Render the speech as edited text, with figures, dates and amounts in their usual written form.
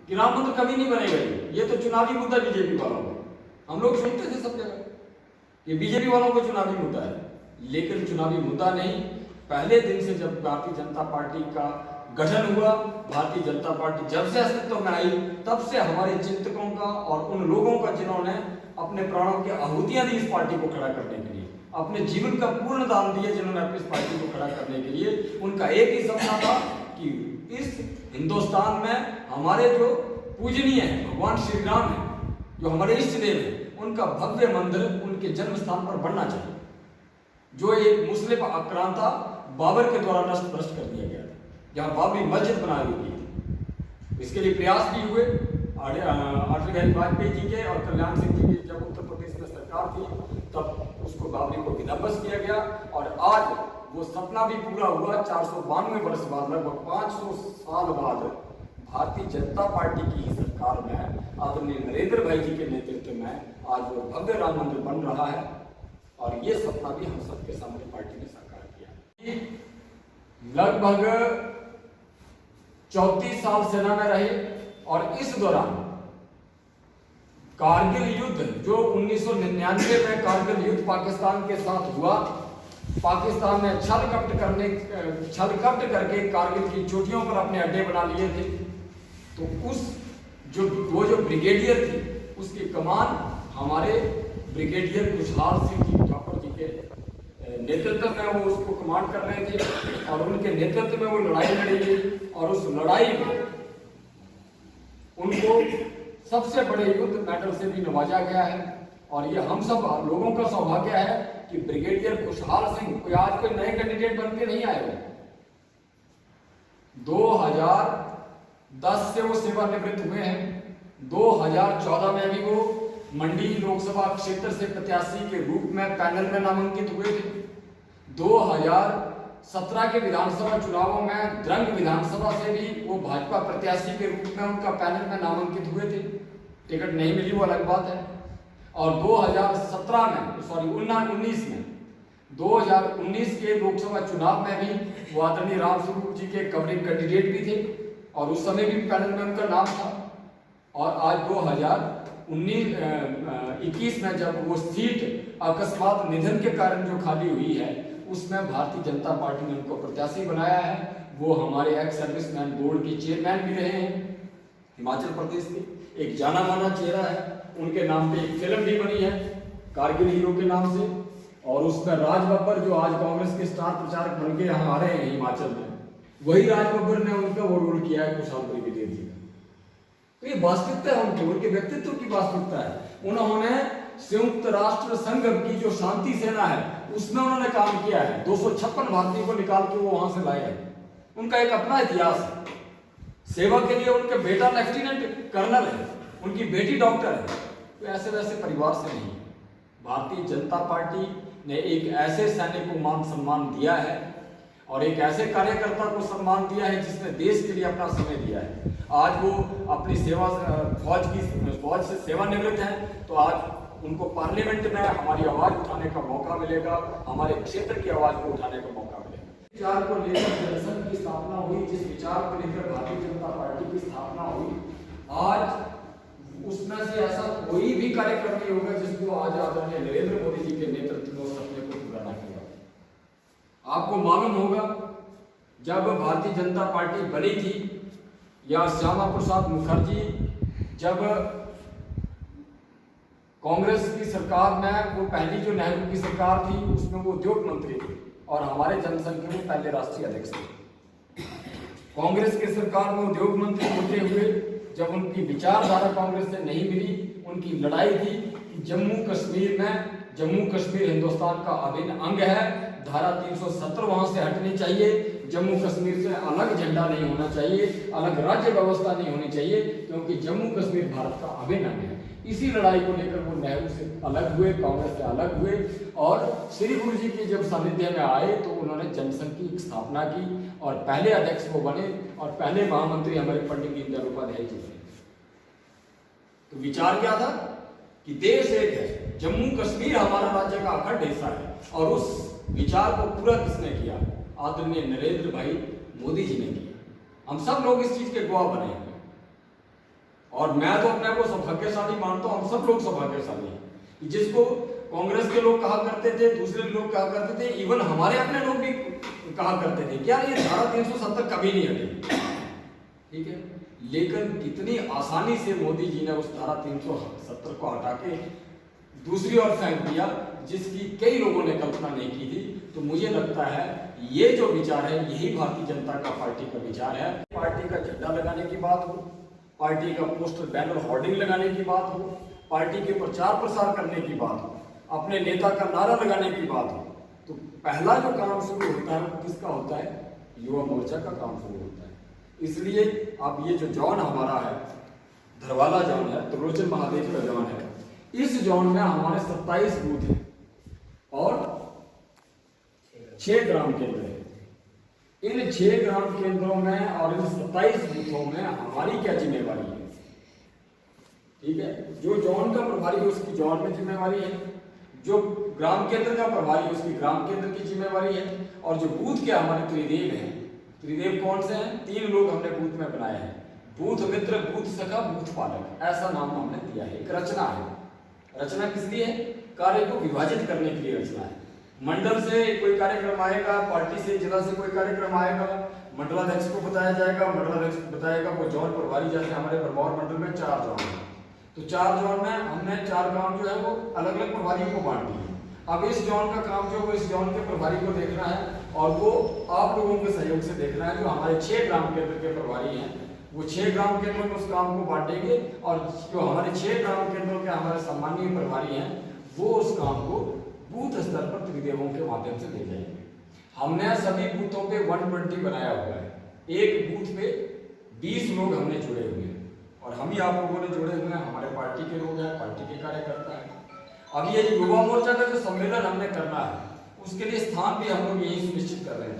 कि राम मंदिर कभी नहीं बनेगा, ये तो चुनावी मुद्दा बीजेपी वालों का। हम लोग सुनते थे सब जगह कि बीजेपी वालों को चुनावी मुद्दा है, लेकिन चुनावी मुद्दा नहीं। पहले दिन से जब भारतीय जनता पार्टी का गठन हुआ, भारतीय जनता पार्टी जब से अस्तित्व में आई, तब से हमारे चिंतकों का और उन लोगों का जिन्होंने अपने प्राणों की आहुतियां दी इस पार्टी को खड़ा करने के लिए, अपने जीवन का पूर्ण दान दिए जिन्होंने अपनी इस पार्टी को खड़ा करने के लिए, उनका एक ही सपना था कि इस हिंदुस्तान में हमारे जो पूजनीय है भगवान श्री राम है, जो हमारे इष्ट देव है, उनका भव्य मंदिर उनके जन्म स्थान पर बनना चाहिए, जो एक मुस्लिम आक्रांता बाबर के द्वारा नष्ट भ्रष्ट कर दिया गया था, जहां बाबरी मस्जिद बनाई हुई थी। इसके लिए प्रयास भी हुए अटल बिहारी वाजपेयी जी के और कल्याण सिंह जी की जब उत्तर प्रदेश में सरकार थी, तब उसको बाबरी को विध्वंस किया गया और आज वो सपना भी पूरा हुआ। 492 वर्ष बाद, लगभग 500 साल बाद भारतीय जनता पार्टी की ही सरकार में आदरणीय नरेंद्र भाई जी के नेतृत्व में आज वो भव्य राम मंदिर बन रहा है और ये सपना भी हम सबके सामने पार्टी ने साकार किया। लगभग 34 साल सेना में रहे और इस दौरान कारगिल युद्ध जो 1999 में कारगिल युद्ध पाकिस्तान के साथ हुआ, पाकिस्तान ने छल कपट करके कारगिल की चोटियों पर अपने अड्डे बना लिए थे, तो वो जो ब्रिगेडियर थी उसकी कमान हमारे ब्रिगेडियर खुशहाल सिंह जी ठाकुर जी के नेतृत्व में वो उसको कमांड कर रहे थे और उनके नेतृत्व में वो लड़ाई लड़ी गई और उस लड़ाई में उनको सबसे बड़े युद्ध मेडल से भी नवाजा गया है। और ये हम सब लोगों का सौभाग्य है कि ब्रिगेडियर खुशहाल सिंह कोई आज कोई नए कैंडिडेट बन के नहीं आए हुए। 2010 से वो सेवानिवृत्त हुए हैं। 2014 में भी वो मंडी लोकसभा क्षेत्र से प्रत्याशी के रूप में पैनल में नामांकित हुए थे। 2017 के विधानसभा चुनावों में द्रंग विधानसभा से भी वो भाजपा प्रत्याशी के रूप में उनका पैनल में नामांकित हुए थे। टिकट नहीं मिली वो अलग बात है। और 2017 में 2019 के लोकसभा चुनाव में भी वो आदरणीय रामस्वरूप जी के कवरिंग कैंडिडेट भी थे और उस समय भी पैनल में उनका नाम था। और आज 2021 में जब वो सीट अकस्मात निधन के कारण जो खाली हुई है, उसमें भारतीय जनता पार्टी ने उनको प्रत्याशी बनाया है। वो हमारे एक्स सर्विसमैन बोर्ड के चेयरमैन भी रहे हैं, हिमाचल प्रदेश के एक जाना माना चेहरा है। उनके नाम पे एक फिल्म भी बनी है कारगिल हीरो के नाम से, और उसमें राज बब्बर जो आज कांग्रेस के स्टार प्रचारक बन के यहाँ आ रहे हैं हिमाचल में, वही राज बब्बर ने उनका वो रोल किया है खुशहाल ब्रिगेडियर जी का। तो ये वास्तविकता है उनके व्यक्तित्व की वास्तविकता है। उन्होंने संयुक्त राष्ट्र संघ की जो शांति सेना है उसमें उन्होंने काम किया है। 256 भारतीयों को निकाल के वो वहां से लाए हैं। उनका एक अपना इतिहास है। सेवा के लिए उनके बेटा लेफ्टिनेंट कर्नल है, उनकी बेटी डॉक्टर है। तो ऐसे वैसे परिवार से नहीं। भारतीय जनता पार्टी ने एक ऐसे सैनिक को मान सम्मान दिया है और एक ऐसे कार्यकर्ता को सम्मान दिया है जिसने देश के लिए अपना समय दिया है। आज वो अपनी सेवा फौज से सेवानिवृत्त हैं, तो आज उनको पार्लियामेंट में हमारी आवाज उठाने का मौका मिलेगा, हमारे क्षेत्र की आवाज को उठाने का मौका मिलेगा। विचार को लेकर जनसंघ की स्थापना हुई, जिस विचार को लेकर भारतीय जनता पार्टी की स्थापना हुई, आज उसमें से ऐसा कोई भी कार्यक्रम नहीं होगा जिसको आज आदरणीय नरेंद्र मोदी जी के नेतृत्व में उस सपने को पूरा न किया। आपको मालूम होगा जब भारतीय जनता पार्टी बनी थी या श्यामा प्रसाद मुखर्जी जब कांग्रेस की सरकार में, वो पहली जो नेहरू की सरकार थी उसमें वो उद्योग मंत्री थे और हमारे जनसंघ के वो पहले राष्ट्रीय अध्यक्ष थे। कांग्रेस की सरकार में उद्योग मंत्री होते हुए जब उनकी विचारधारा कांग्रेस से नहीं मिली, उनकी लड़ाई थी कि जम्मू कश्मीर हिंदुस्तान का अभिन्न अंग है, धारा 370 वहां से हटनी चाहिए, जम्मू कश्मीर से अलग झंडा नहीं होना चाहिए, अलग राज्य व्यवस्था नहीं होनी चाहिए, क्योंकि जम्मू कश्मीर भारत का अभिन्न अंग है। इसी लड़ाई को लेकर वो नेहरू से अलग हुए, कांग्रेस से अलग हुए और श्री गुरु जी के जब सानिध्य में आए तो उन्होंने जनसंघ की स्थापना की और पहले अध्यक्ष वो बने और पहले महामंत्री हमारे पंडित दीनदयाल उपाध्याय जी बने। तो विचार क्या था कि देश एक है, जम्मू कश्मीर हमारा राज्य का अखंड हिस्सा है, और उस विचार को पूरा किसने किया? आदरणीय नरेंद्र भाई मोदी जी ने किया। हम सब लोग इस चीज के गवाह बने हैं। और मैं तो अपने को सौभाग्यशाली मानता हूँ, हम सब लोग सौभाग्यशाली हैं। जिसको कांग्रेस के लोग कहा करते थे, दूसरे लोग कहा करते थे, इवन हमारे अपने लोग भी कहा करते थे क्या ये धारा 370 कभी नहीं हटेगी, ठीक है। लेकिन कितनी आसानी से मोदी जी ने उस धारा 370 को हटा के दूसरी ओर फेंक दिया, जिसकी कई लोगों ने कल्पना नहीं की थी। तो मुझे लगता है ये जो विचार है यही भारतीय जनता का पार्टी का विचार है। पार्टी का झंडा लगाने की बात हो, पार्टी का पोस्टर बैनर होर्डिंग लगाने की बात हो, पार्टी के प्रचार प्रसार करने की बात हो, अपने नेता का नारा लगाने की बात हो, तो पहला जो काम शुरू होता है वो किसका होता है? युवा मोर्चा का काम शुरू होता है। इसलिए अब ये जो जॉन हमारा है, धरवाला जॉन है, त्रिलोचन महादेव का जॉन है, इस जॉन में हमारे 27 बूथ हैं और 6 ग्राम केंद्र है। इन 6 ग्राम केंद्रों में और इन 27 बूथों में हमारी क्या जिम्मेवारी है, ठीक है। जो जॉन का प्रभारी है उसकी जॉन में जिम्मेवारी है, जो ग्राम केंद्र का प्रभारी है उसकी ग्राम केंद्र की जिम्मेवारी है, और जो बूथ के हमारे त्रिदेव हैं, त्रिदेव कौन से हैं? 3 लोग हमने बूथ में बनाए हैं, बूथ मित्र, बूथ सखा, बूथ पालक, ऐसा नाम हमने दिया है। एक रचना है। रचना किस लिए है? कार्य को विभाजित करने के लिए रचना है। मंडल से कोई कार्यक्रम आएगा, पार्टी से, जिला से कोई कार्यक्रम आएगा, मंडलाध्यक्ष को बताया जाएगा, मंडलाध्यक्ष बताएगा वो जॉन प्रभारी, जैसे हमारे परमौर मंडल में 4 जॉन है, तो 4 जॉन में हमने 4 गांव जो है वो अलग अलग प्रभारियों को बांट दिए। अब इस जॉन का काम जो है वो इस जॉन के प्रभारी को देखना है, और वो आप लोगों के सहयोग से देखना है। जो हमारे 6 ग्राम केंद्र के प्रभारी हैं वो 6 ग्राम केंद्रों में उस काम को बांटेंगे, और जो हमारे 6 ग्राम केंद्रों के हमारे सम्मानीय प्रभारी हैं वो उस काम को बूथ स्तर पर त्रिदेवों के माध्यम से ले जाएंगे। हमने सभी बूथों पे 120 बनाया हुआ है, एक बूथ पे 20 लोग हमने जुड़े हुए हैं, और हम ही आप लोगों ने जुड़े हुए हैं, हमारे पार्टी के लोग हैं, पार्टी के कार्यकर्ता हैं। अब ये युवा मोर्चा का जो सम्मेलन हमने करना है उसके लिए स्थान भी हम लोग यही सुनिश्चित कर रहे हैं।